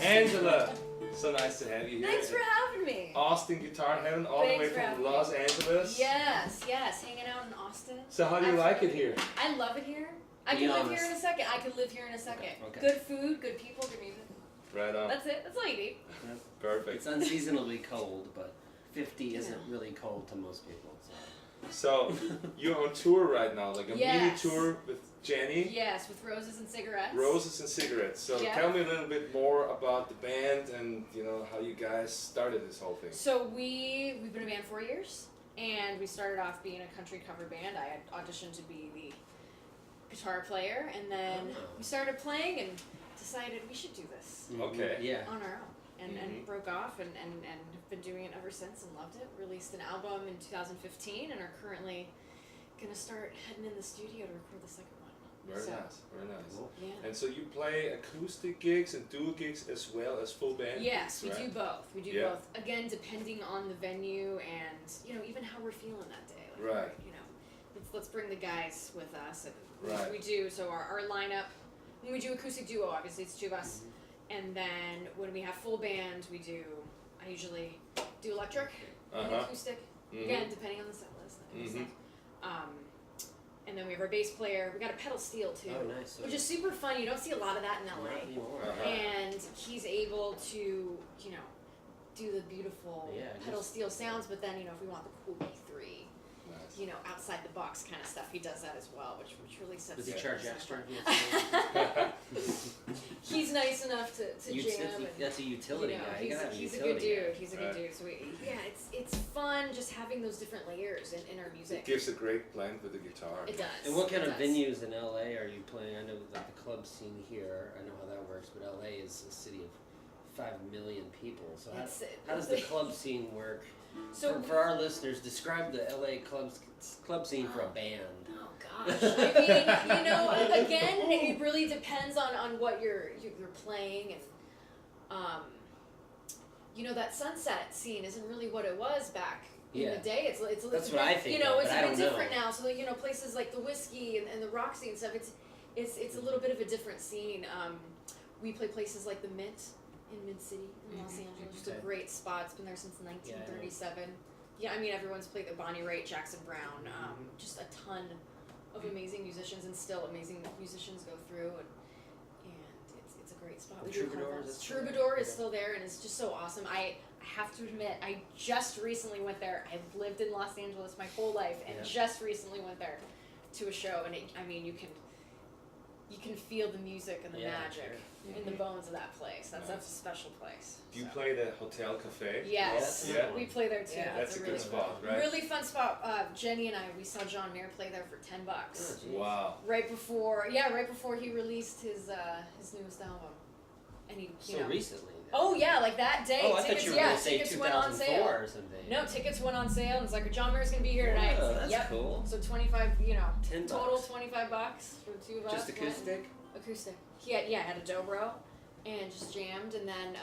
Angela, so nice to have you here. Thanks for having me. Austin Guitar Heaven, all the way from Los Angeles. Yes, hanging out in Austin. So how do you like it here? I love it here. I can live here in a second. Okay. Good food, good people, good music. Right on. That's it. That's all you need. Yeah. Perfect. It's unseasonably cold, but 50 isn't really cold to most people. So you're on tour right now, like a mini Yes. tour with Jenny. Yes, with Roses and Cigarettes. Roses and Cigarettes. So Yeah. tell me a little bit more about the band and how you guys started this whole thing. So we've been a band 4 years, and we started off being a country cover band. I had auditioned to be the guitar player, and then we started playing, and decided we should do this Okay. Yeah. on our own. And broke off and have been doing it ever since and loved it. Released an album in 2015 and are currently gonna start heading in the studio to record the second one. Very nice. Very nice. Cool. Yeah. And so you play acoustic gigs and duo gigs as well as full band? Yes, we right? do both. We do Yeah. both. Again, depending on the venue and even how we're feeling that day. Like, Right. let's bring the guys with us. And Right. we do. So our lineup, when we do acoustic duo, obviously it's two of us. And then when we have full band, I usually do electric and acoustic. Again, depending on the set list. And then we have our bass player. We got a pedal steel too, Oh, nice. which is super fun. You don't see a lot of that in Not LA. anymore. And he's able to, do the beautiful pedal just- steel sounds. But then, if we want the cool B3, Nice. outside the box kind of stuff, he does that as well, which really sets. Does he it charge apart. extra? He's nice enough to jam. That's a utility guy. You gotta have a he's a utility good dude. guy. He's a good dude. So it's fun just having those different layers in our It music. gives a great blend with the guitar. It does. And what kind It of does. venues in LA are you playing? I know that the club scene here, I know how that works, but LA is a city of 5 million people. So how does the club scene work? So for our listeners, describe the LA club scene for a band. Oh gosh, I mean, again, it really depends on what you're playing, and that Sunset scene isn't really what it was back in the day. It's That's a what bit, I think. It's but a I bit don't different know. now. So places like the Whiskey and the Roxy and stuff, it's a little bit of a different scene. We play places like the Mint in Mid-City in Los Angeles. It's a great spot. It's been there since 1937. Yeah, I mean, everyone's played the Bonnie Raitt, Jackson Brown, just a ton of amazing musicians, and still amazing musicians go through, and it's a great spot. The We do Troubadour, concerts. is it still Troubadour there? is still there, and it's just so awesome. I have to admit, I just recently went there. I've lived in Los Angeles my whole life, and just recently went there to a show, and you can feel the music and the magic in the bones of that place. That's a special place. Do you play the Hotel Cafe? Yes, Yeah. we play there too. Yeah, That's a really good spot, right? Really fun spot. Jenny and we saw John Mayer play there for $10. Oh, geez. Wow. Right before he released his newest album, and he So recently. Then. Oh yeah, like that day. Oh, I tickets, thought you were going to say tickets went on 2004 sale. or something. No, tickets went on sale, and it's like John Mayer's gonna be here tonight. Oh, that's yep. cool. So 25, $10. total $25 for the two of us. Just acoustic? Acoustic. He had a dobro, and just jammed, and then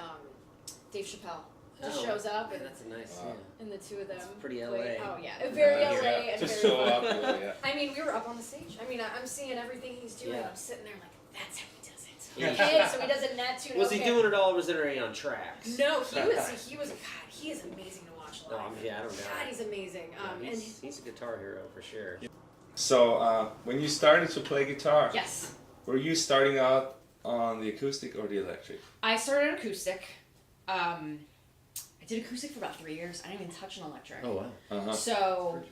Dave Chappelle just shows up, and That's a nice. Wow. and the two of them. That's pretty played. LA. Oh yeah, very Yeah. LA and Just very show fun. up. Yeah. I mean, we were up on the stage. I mean, I'm seeing everything he's doing. Yeah. I'm sitting there like, that's how he does it. Yeah. Okay, so he does it net tune. Was he doing it all, or was it already on tracks? No, he was. God, he is amazing to watch live. I don't know. God, he's amazing. Yeah, he's a guitar hero for sure. So when you started to play guitar, Yes. were you starting out on the acoustic or the electric? I started acoustic. I did acoustic for about 3 years. I didn't even touch an electric. Oh wow. Uh-huh. So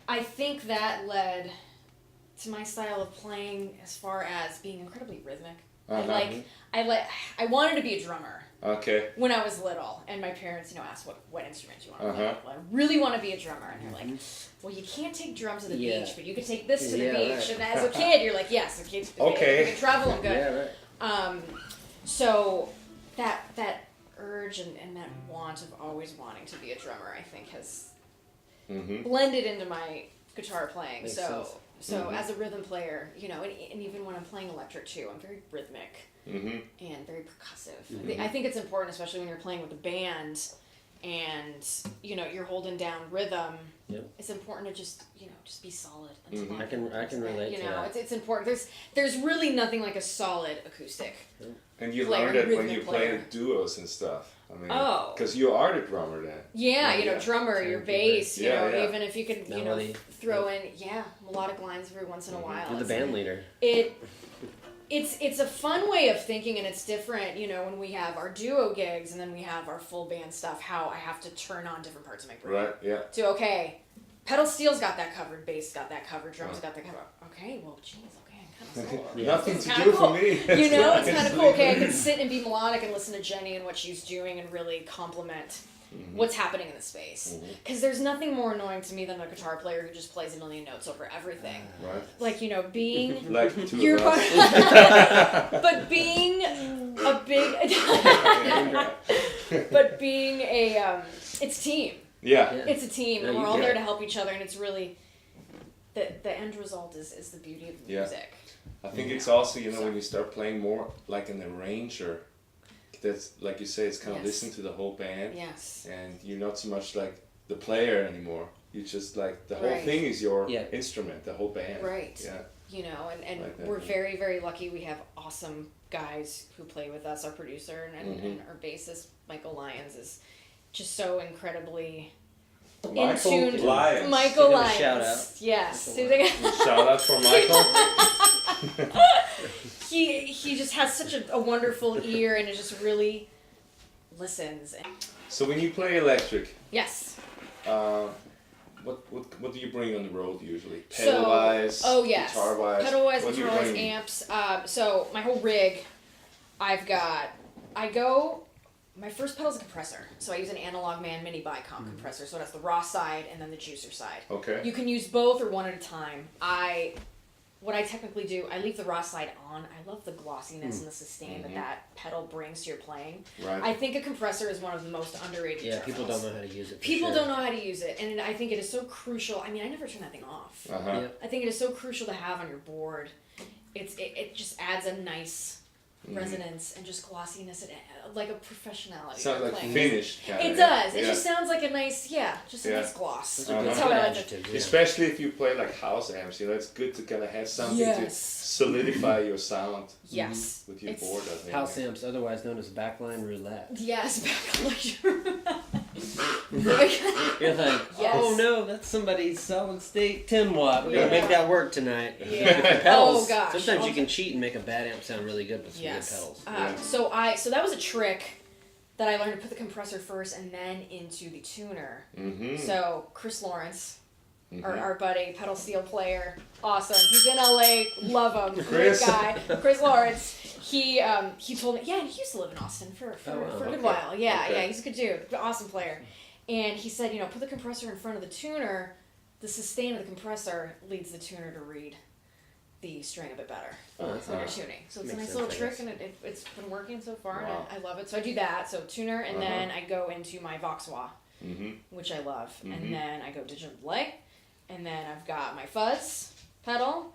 I think that led to my style of playing as far as being incredibly rhythmic. I wanted to be a drummer Okay. when I was little, and my parents, asked what instrument you want to play. Uh-huh. Well, I really want to be a drummer, and they're like, well, you can't take drums to the Yeah. beach, but you can take this to the Yeah, beach. right. And as a kid, you're like, yes, okay, Okay. we can travel, I'm good. Yeah, right. So that urge and that want of always wanting to be a drummer, I think, has blended into my guitar playing. Makes So sense. as a rhythm player, and even when I'm playing electric too, I'm very rhythmic and very percussive. I think it's important, especially when you're playing with a band and you're holding down rhythm. Yep. It's important to just be solid. Until I can relate to that. It's important. There's really nothing like a solid acoustic. And you Player, learned it when rhythmic you player. played duos and stuff. I mean, Oh. because you are the drummer then. Yeah, Yeah. drummer, your bass, Yeah, yeah. even if you could, Melody. throw in, melodic lines every once in a while. You're the band leader. It's a fun way of thinking, and it's different, when we have our duo gigs and then we have our full band stuff, how I have to turn on different parts of my brain. Right, yeah. To, okay, pedal steel's got that covered, bass got that covered, drums got that covered. Okay, well, geez, okay, I'm kind of solo. Nothing It's to kinda do cool. for me. It's kind of cool. Okay, I can sit and be melodic and listen to Jenny and what she's doing and really compliment what's happening in the space. Because there's nothing more annoying to me than a guitar player who just plays a million notes over everything. Right. Like, you know, being... like two you're of us. but being a big... but being a... it's team. Yeah. It's a team, Yeah, and we're you all get there it. to help each other, and it's really... The end result is the beauty of the Yeah. music. I think it's also, you know, when you start playing more like an arranger, that's, like you say, it's kind of Yes. listen to the whole band. Yes. And you're not so much like the player anymore. You just like, the whole Right. thing is your Yeah. instrument, the whole band. Right. Yeah. You know, and Like that, we're yeah. very, very lucky. We have awesome guys who play with us. Our producer and our bassist, Michael Lyons, is just so incredibly in Michael tune. Lyons. Michael Give him a Lyons. shout out. Yes. Shout out for Michael. he just has such a wonderful ear, and it just really listens. So when you play electric, Yes. what do you bring on the road usually? So- Pedal wise, Oh yes. guitar wise. Pedal wise, what do you guitar wise, bring? amps. So my whole rig, my first pedal's a compressor. So I use an Analog Man mini Bicom compressor. So it has the raw side and then the juicer side. Okay. You can use both or one at a time. What I technically do, I leave the raw side on. I love the glossiness and the sustain that pedal brings to your playing. Right. I think a compressor is one of the most underrated Yeah, people terminals. don't know how to use it. For People sure. don't know how to use it, and I think it is so crucial. I mean, I never turn that thing off. Uh-huh. Yeah. I think it is so crucial to have on your board. It just adds a nice resonance and just glossiness, and like a professionality. Sounds to like playing. finished. Kinda, It does. It yeah. just sounds like a nice, just a Yeah. nice gloss. That's Uh-huh. a That's good how I like it. adjective. Yeah. Especially if you play like house amps, you know, it's good to kind of have something to Yes. solidify your sound Yes. with your It's- board. I think. House amps, otherwise known as backline roulette. Yes. You're like, Yes. oh no, that's somebody's solid state 10 watt. We're gonna make Yeah. that work tonight. Yeah. With pedals, Oh, gosh. sometimes you can cheat and make a bad amp sound really good with some Yes. good pedals. Yeah. So that was a trick that I learned to put the compressor first and then into the tuner. Mm-hmm. So Chris Lawrence, Mhm. our buddy, pedal steel player, awesome. He's in LA, love him, great Chris. guy. Chris Lawrence. He told me, he used to live in Austin for Oh, wow. a good Okay. while. Yeah, Okay. he's a good dude, awesome player. And he said, put the compressor in front of the tuner. The sustain of the compressor leads the tuner to read the string a bit better when you're tuning. So it's a Makes nice sense, little I trick, guess. and it's been working so far, Wow. and I love it. So I do that. So tuner, and then I go into my Vox Wah, Mm-hmm. which I love, Mhm. and then I go digital delay, and then I've got my fuzz pedal,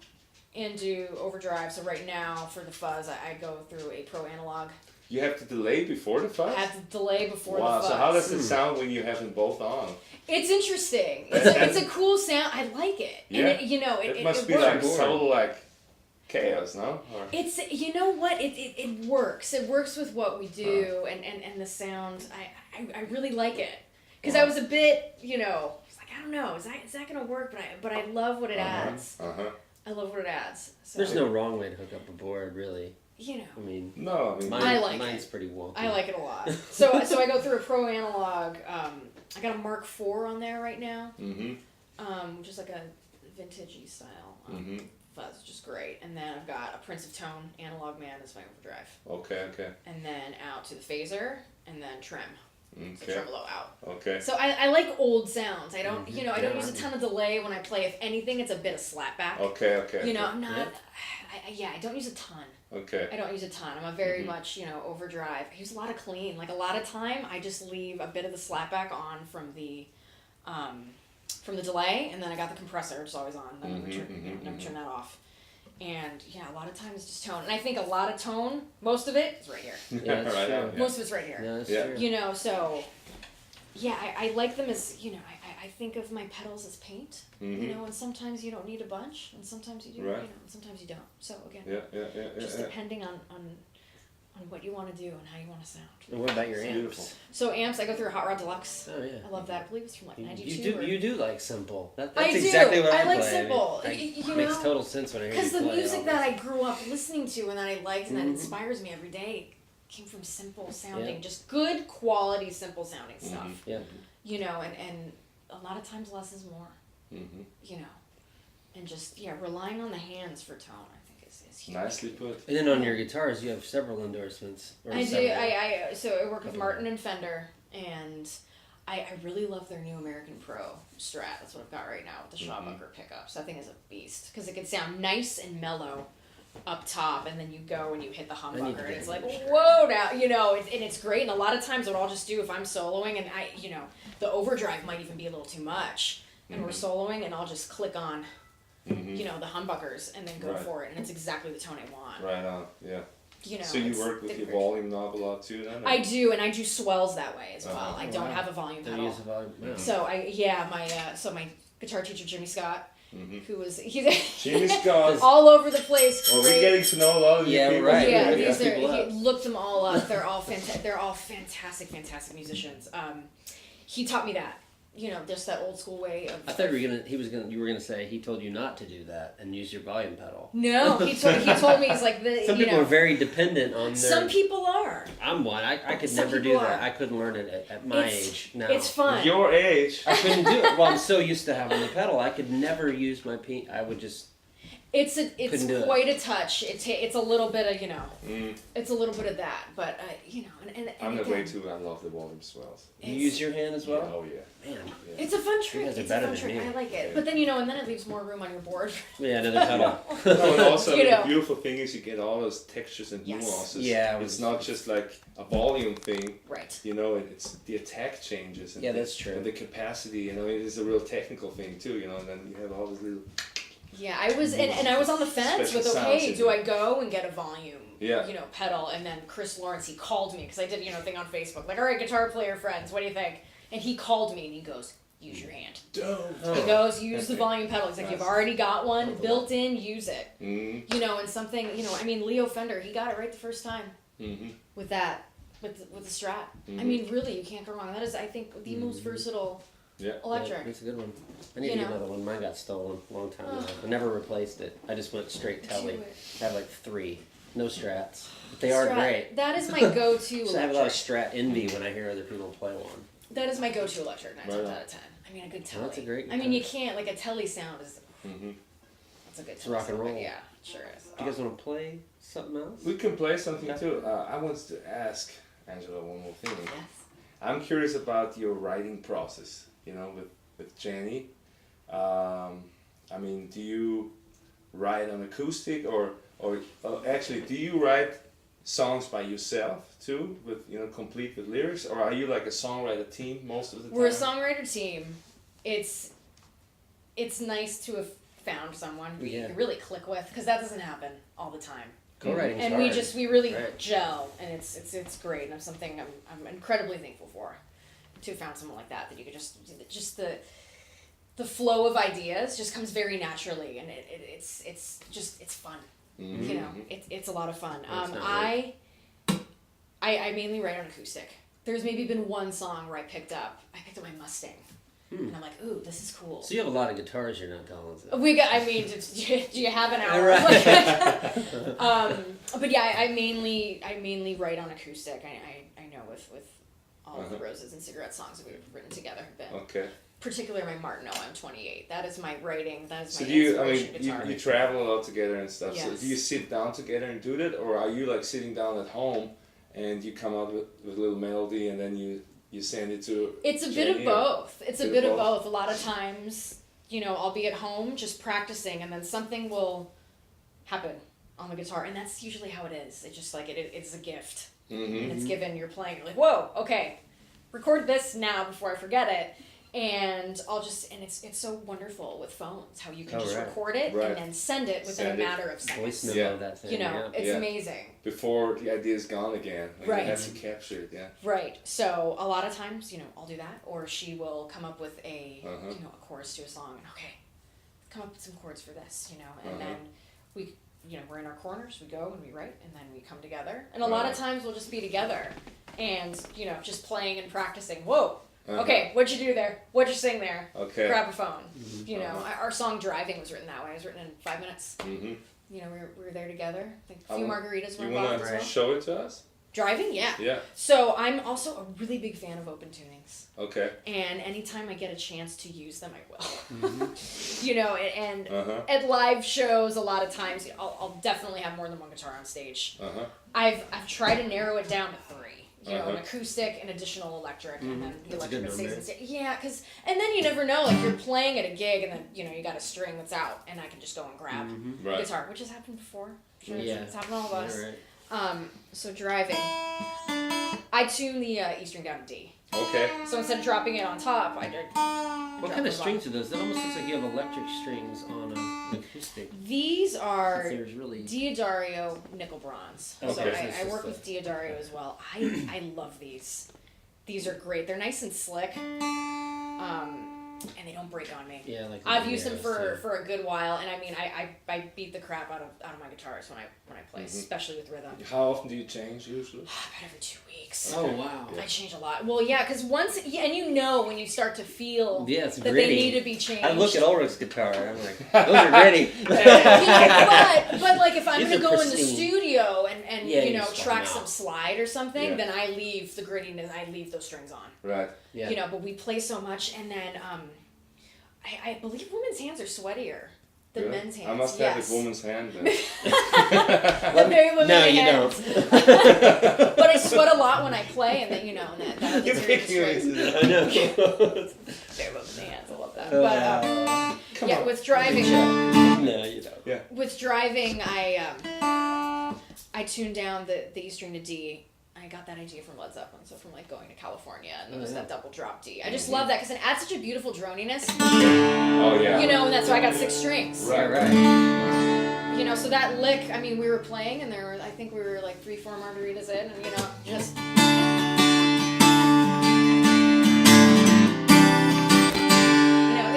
and do overdrive. So right now for the fuzz, I go through a Pro Analog. You have to delay before the fuzz? I have the delay before Wow, the fuzz. so how does it sound when you have them both on? It's interesting. It's a cool sound. I like it. Yeah. And it It must be works. like total like chaos, no? Or... It's you know what it works. It works with what we do and the sound. I really like it because I was a bit it's like I don't know is that gonna work, but I love what it adds. Uh-huh. I love what it adds. So, There's no wrong way to hook up a board, really. I mean, No, I mean... I like mine's it. pretty wonky. I like it a lot. So I go through a Pro Analog. I got a Mark IV on there right now, Mm-hmm. which is like a vintagey style Mm-hmm. fuzz, which is great. And then I've got a Prince of Tone Analog Man as my overdrive. Okay. And then out to the phaser, and then trem. So Okay. tremolo out. Okay. So I like old sounds. I don't, Mhm. I don't Yeah. use a ton of delay when I play. If anything, it's a bit of slapback. Okay. I'm not, I don't use a ton. Okay. I don't use a ton. I'm a very Mhm. much, overdrive. I use a lot of clean. Like a lot of time, I just leave a bit of the slapback on from the delay, and then I got the compressor, which is always on. I never turn that off. And a lot of times it's just tone. And I think a lot of tone, most of it is right here. Yeah, that's Right true. on, yeah. Most of it's right here. Yeah, that's Yeah. true. So, I like them as, I think of my pedals as paint, Mm-hmm. and sometimes you don't need a bunch, and sometimes you do, Right. and sometimes you don't. So, again, Yeah. just depending on what you want to do and how you want to sound. And what about your It's amps? beautiful. So, amps, I go through a Hot Rod Deluxe. Oh yeah. I love that. I believe it's from like 92. You do like simple. That's I do. exactly what I like play. simple. I mean, You makes know? total sense when I hear you Because the play music all that this. I grew up listening to and that I liked and that Mhm. inspires me every day came from simple sounding, Yeah. just good quality, simple sounding stuff. Yeah. And a lot of times less is more, Mm-hmm. and just, relying on the hands for tone, I think is huge. Nicely put. And then on your guitars, you have several endorsements. Or I do, several. so I work with Martin and Fender, and I really love their new American Pro Strat. That's what I've got right now with the Schaubucker pickups. That thing is a beast because it can sound nice and mellow up top, and then you go and you hit the humbucker, and it's like, whoa, now, you know, and it's great. And a lot of times what I'll just do if I'm soloing, and the overdrive might even be a little too much, and we're soloing, and I'll just click on, you know, the humbuckers, and then go for it, and it's exactly the tone I want. Right on, yeah. You know, so you work with your volume knob a lot too, then? Or? I do, and I do swells that way as well. I don't have a volume pedal. Use a volume. Yeah. So my guitar teacher Jimmy Scott, who was Jimmy Scott all over the place. Well, we're getting to know a lot of these people. Right. Yeah, he looked them all up. They're all fantastic musicians. He taught me that. You know, just that old school way of. I thought you were gonna say he told you not to do that and use your volume pedal. No, he told me he's like Some people are very dependent on their. Some people are. I'm one. I could never do that. I couldn't learn it at my age. No. It's fun. Your age. I couldn't do it. Well, I'm so used to having the pedal. I could never use my I would just. It's quite a touch. It's a little bit of it's a little bit of that, but and I'm the way too. I love the volume swells. You use your hand as well? Yeah, oh yeah. Man, it's a fun trick. You guys are it's better a fun than trick. me. I like it, but then and then it leaves more room on your board. Yeah, another pedal. No, and also the beautiful thing is you get all those textures and nuances. Yeah, it's not just like a volume thing. Right. You know, it's the attack changes. And that's true. And the capacity. You know, it is a real technical thing too. You know, and then you have all these little. Yeah, I was and I was on the fence Special with do I go and get a volume Yeah. pedal, and then Chris Lawrence, he called me because I did a thing on Facebook like, all right, guitar player friends, what do you think? And he called me and he goes, use your hand. He goes, use the volume pedal. He's like, you've already got one built in, use it. Mm-hmm. And something, I mean, Leo Fender, he got it right the first time with that, with the Strat. I mean, really, you can't go wrong. That is, I think, the most versatile electric. That's a good one. I need to get another one. Mine got stolen a long time ago. I never replaced it. I just went straight telly. I have like 3. No Strats. But they are great. That is my go-to electric. I have a lot of Strat envy when I hear other people play one. That is my go-to electric, 9 times out of 10. I mean, a good telly. That's a great I mean, you can't, like, a telly sound is... That's a good It's rock and roll. Yeah, sure is. Do you guys want to play something else? We can play something too. I wanted to ask Angela one more thing. Yes. I'm curious about your writing process, with Jenny. I mean, do you write on acoustic or actually, do you write songs by yourself too, with complete with lyrics, or are you like a songwriter team most of the time? We're a songwriter team. It's nice to have found someone who you can really click with, because that doesn't happen all the time. Co-writing, and we really gel, and it's great, and it's something I'm incredibly thankful for, to have found someone like that you could just the flow of ideas just comes very naturally, and it's fun. It's a lot of fun. I mainly write on acoustic. There's maybe been one song where I picked up my Mustang. And I'm like, ooh, this is cool. So you have a lot of guitars you're not telling us. Do you have an hour? Right. But yeah, I mainly write on acoustic. I know with all of the Roses and Cigarette songs that we've written together have been. Okay. Particularly my Martin M28. That is my writing. That is my inspiration guitar. You travel a lot together and stuff. Yes. So do you sit down together and do that, or are you like sitting down at home and you come up with a little melody and then you send it to? It's a bit of both. It's a bit of both. A lot of times, I'll be at home just practicing, and then something will happen on the guitar, and that's usually how it is. It's just like it's a gift, and it's given. You're playing. You're like, whoa, okay, record this now before I forget it. And it's so wonderful with phones how you can just record it and then send it within a matter of seconds. Voice memo that thing. It's amazing. Before the idea is gone again. Right. You have to capture it, Right. So a lot of times, I'll do that, or she will come up with a a chorus to a song, and come up with some chords for this, and then we we're in our corners, we go and we write, and then we come together. And a lot of times we'll just be together and just playing and practicing. Whoa. Okay, what'd you do there? What'd you sing there? Okay. Grab a phone. Our song "Driving" was written that way. It was written in 5 minutes. We were there together. I think a few margaritas were involved as well. You want to show it to us? Driving, yeah. Yeah. So I'm also a really big fan of open tunings. Okay. And anytime I get a chance to use them, I will. And at live shows, a lot of times I'll definitely have more than one guitar on stage. I've tried to narrow it down to 3. an acoustic, an additional electric, and then the electric that stays in stage. Yeah, and then you never know, like you're playing at a gig and then, you got a string that's out and I can just go and grab the guitar, which has happened before. Sure, it's happened to all of us. Right. So driving, I tune the E string down to D. Okay. So instead of dropping it on top, I did. What kind of strings are those? That almost looks like you have electric strings on an acoustic. These are Diodario nickel bronze. Okay. So I work with Diodario as well. I love these. These are great. They're nice and slick. And they don't break on me. Yeah, like I've used them for a good while, and I mean, I beat the crap out of my guitars when I play, especially with rhythm. How often do you change usually? About every 2 weeks. Oh wow! I change a lot. Well, yeah, because once and when you start to feel that they need to be changed. I look at Ulrich's guitar, I'm like, those are gritty. but like if I'm gonna go in the studio and track some slide or something, then I leave the grittiness. I leave those strings on. Right. Yeah. But we play so much, and then I believe women's hands are sweatier than men's hands. I must have a woman's hand then. Very woman's hands. No, you don't. But I sweat a lot when I play, and then that You're picking me. I know. Very woman's hands. I love that. But with driving. No, you don't. Yeah. With driving, I tuned down the E string to D. I got that idea from Led Zeppelin, so from like going to California, and there was that double drop D. I just love that because it adds such a beautiful droniness. Oh yeah. And that's why I got 6 strings. Right. So that lick. I mean, we were playing, and I think we were like 3-4 margaritas in, and just.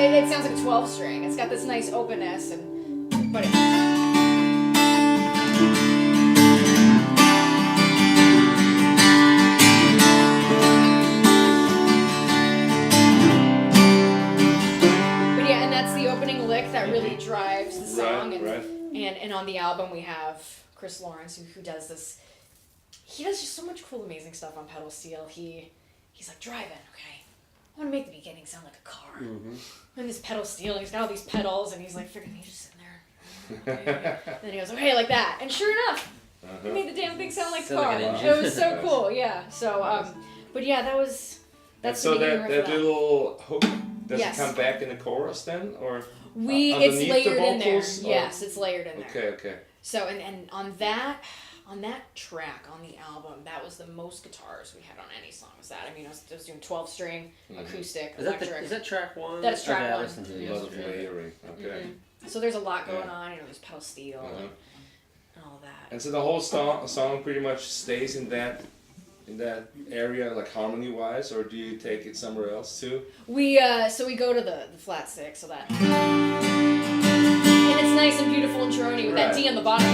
It sounds like a 12 string. It's got this nice openness, but. That really drives the song, and on the album we have Chris Lawrence who does this. He does just so much cool, amazing stuff on pedal steel. He's like driving, okay. I want to make the beginning sound like a car. And this pedal steel, he's got all these pedals, and he's like, freaking, he's just sitting there. Okay. Then he goes, okay, like that, and sure enough, he made the damn thing sound like a car. It was so cool, yeah. So, but yeah, that's so that little hook. Does it come back in the chorus then, or? It's layered in there. Yes, it's layered in there. Okay. So and on that track on the album, that was the most guitars we had on any song. Was that? I mean, I was doing 12-string, acoustic, electric. Is that track 1? That's track 1. A lot of layering. Okay. So there's a lot going on. There's pedal steel and all that. And so the whole song pretty much stays in that area, like harmony wise, or do you take it somewhere else too? We go to the flat 6, so that, and it's nice and beautiful and drony with that D on the bottom,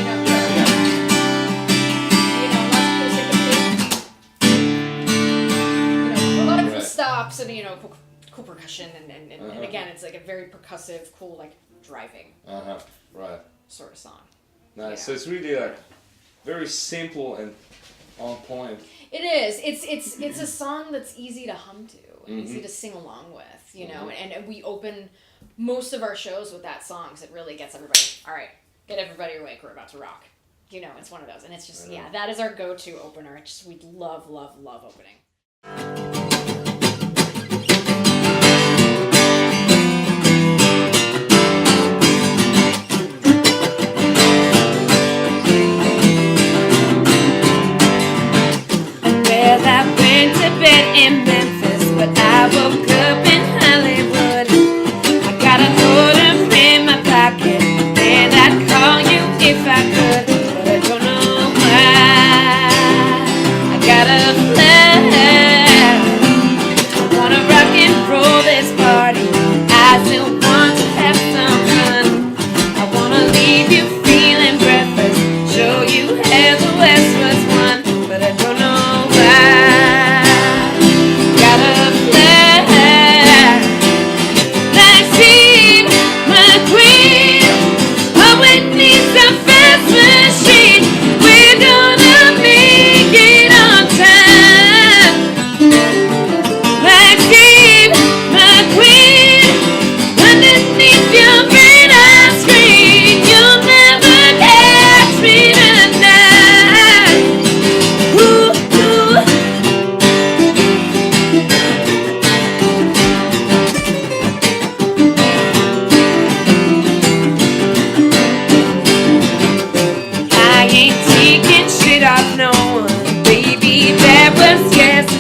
a lot of cool stops and cool percussion and again it's like a very percussive, cool like driving sort of song. Nice. So it's really like very simple and on point. It is. It's a song that's easy to hum to, and easy to sing along with, and we open most of our shows with that song, so it really gets everybody, all right, get everybody awake, we're about to rock. It's one of those, and it's just, that is our go-to opener. We love, love, love opening. In Memphis, but I woke up in Hollywood. I got a quarter in my pocket, and I'd call you if I could, but I don't know why. I gotta fly. I wanna rock and roll this party. I still want to have some fun. I wanna leave you feeling breathless, show you how the West was won, but I don't know why.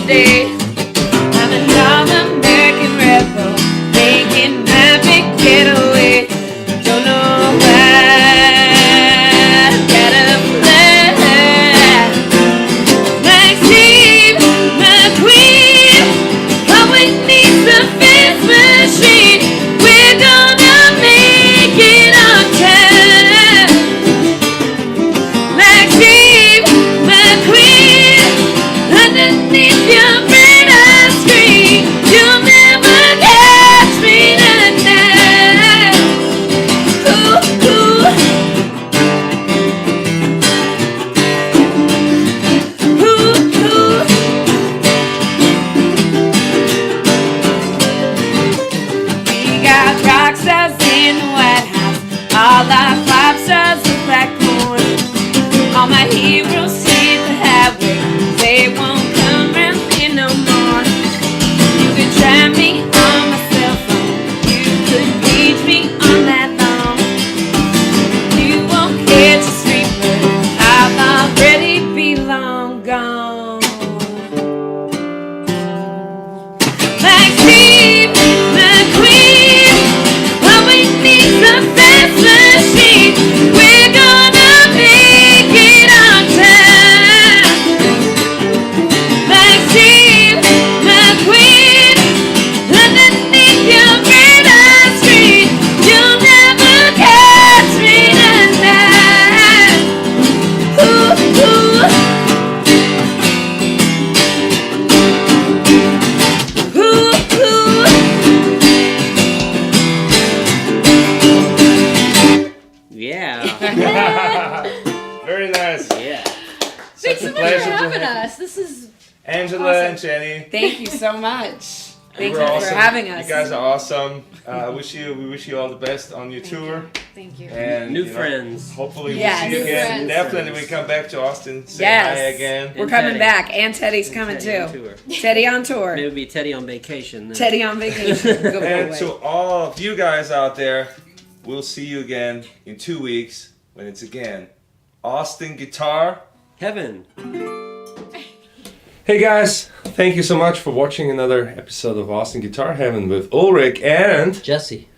day. I'm a North American rebel, making my big getaway. Don't know why, gotta fly. Maxine, my queen, always needs the fence machine. We're gonna make it on time. Maxine, my queen, underneath your radar screen, you'll never catch me tonight. Ooh, ooh. Ooh, ooh. We got rock stars in the White House. All our pop stars look like corn. All my heroes hit the highway. They won't come round here no more. You can try me on my cell phone. You could reach me on that long. You won't catch a street bird. I'll already be long gone. Maxine, my queen, always needs a fast machine. We're gonna make it on time. Maxine, my queen, underneath your radar screen, you'll never catch me tonight. Ooh, ooh. Ooh, ooh. Yeah. Very nice. Yeah. Thanks Such so a much for pleasure to having have us. This is Angela Awesome. and Jenny. Thank you so much. Thank were you awesome. for having us. You guys are awesome. We wish you all the best on your tour. thank you. And New you know, friends. hopefully Yes. we'll see you New again. friends. Definitely we come back to Austin. Say Yes. hi again. We're And coming Teddy. back, and Teddy's coming Teddy on too. tour. Teddy on tour. Maybe Teddy on vacation. then. Teddy on vacation. Go And away. to all of you guys out there, we'll see you again in 2 weeks when it's again Austin Guitar. Heaven. Hey guys, thank you so much for watching another episode of Austin Guitar Heaven with Ulrich, and Jesse.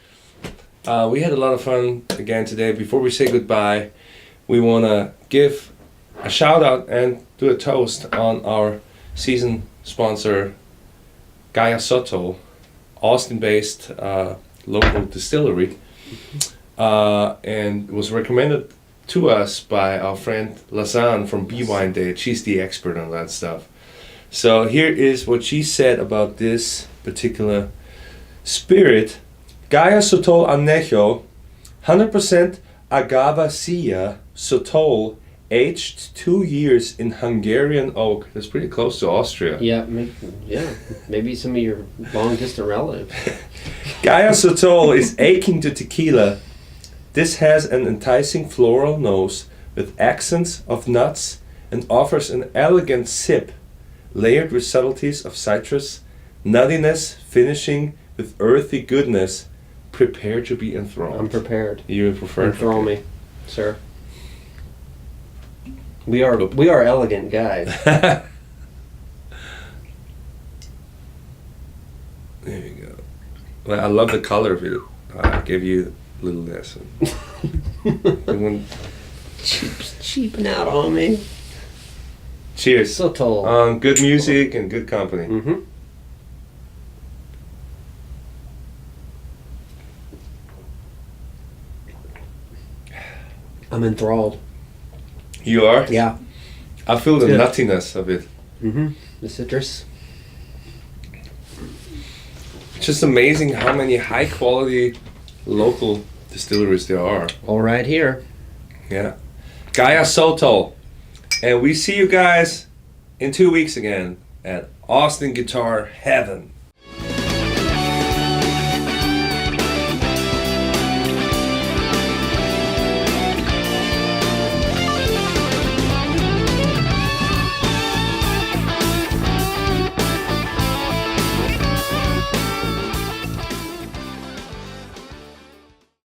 we had a lot of fun again today. Before we say goodbye, we want to give a shout out and do a toast on our season sponsor, Gaia Soto, Austin-based local distillery, and was recommended to us by our friend Lazan from Bee Wine Date. She's the expert on that stuff. So here is what she said about this particular spirit. Gaia Sotol Anejo, 100% Agavacia Sotol, aged 2 years in Hungarian oak. That's pretty close to Austria. Yeah, maybe some of your long distant relatives. Gaia Sotol is akin to tequila. This has an enticing floral nose with accents of nuts and offers an elegant sip, layered with subtleties of citrus, nuttiness, finishing with earthy goodness. Prepare to be enthralled. I'm prepared. You prefer Enthrall me, sir. We are elegant guys. There you go. Well, I love the color of it. I gave you a little lesson. Cheaping out on me. Cheers. So tall. Good music and good company. Mm-hmm. I'm enthralled. You are? Yeah. I feel the Good. nuttiness of it. Mm-hmm. The citrus. It's just amazing how many high quality local distilleries there are. All right here. Yeah. Gaia Soto. And we see you guys in 2 weeks again at Austin Guitar Heaven.